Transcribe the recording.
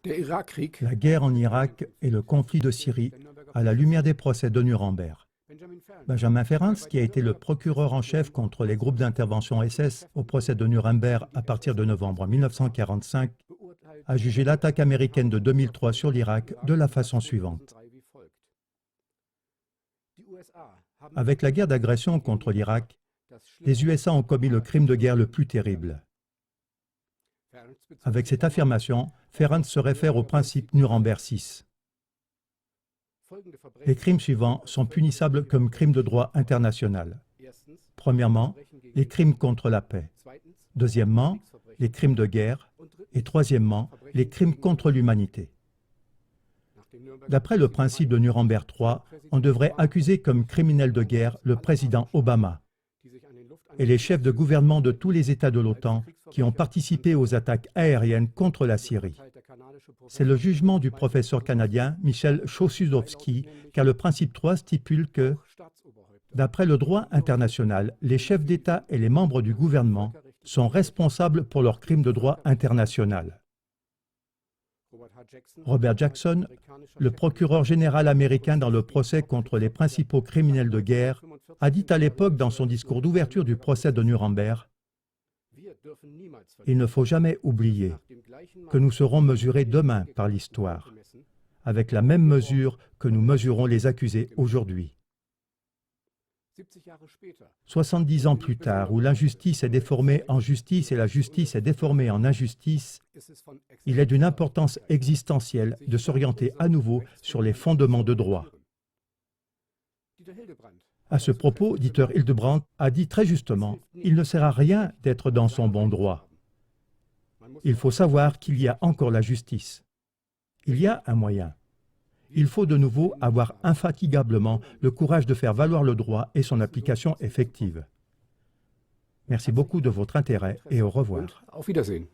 La guerre en Irak et le conflit de Syrie à la lumière des procès de Nuremberg. Benjamin Ferencz, qui a été le procureur en chef contre les groupes d'intervention SS au procès de Nuremberg à partir de novembre 1945, a jugé l'attaque américaine de 2003 sur l'Irak de la façon suivante. Avec la guerre d'agression contre l'Irak, les USA ont commis le crime de guerre le plus terrible. Avec cette affirmation, Ferencz se réfère au principe Nuremberg 6. Les crimes suivants sont punissables comme crimes de droit international. Premièrement, les crimes contre la paix. Deuxièmement, les crimes de guerre. Et troisièmement, les crimes contre l'humanité. D'après le principe de Nuremberg 3, on devrait accuser comme criminel de guerre le président Obama et les chefs de gouvernement de tous les États de l'OTAN qui ont participé aux attaques aériennes contre la Syrie. C'est le jugement du professeur canadien Michel Chossudovsky, car le principe 3 stipule que, d'après le droit international, les chefs d'État et les membres du gouvernement sont responsables pour leurs crimes de droit international. Robert Jackson, le procureur général américain dans le procès contre les principaux criminels de guerre, a dit à l'époque dans son discours d'ouverture du procès de Nuremberg: « Il ne faut jamais oublier que nous serons mesurés demain par l'histoire, avec la même mesure que nous mesurons les accusés aujourd'hui. » 70 ans plus tard, où l'injustice est déformée en justice et la justice est déformée en injustice, il est d'une importance existentielle de s'orienter à nouveau sur les fondements de droit. À ce propos, Dieter Hildebrandt a dit très justement « Il ne sert à rien d'être dans son bon droit. Il faut savoir qu'il y a encore la justice. Il y a un moyen. Il faut de nouveau avoir infatigablement le courage de faire valoir le droit et son application effective. » Merci beaucoup de votre intérêt et au revoir. Auf Wiedersehen.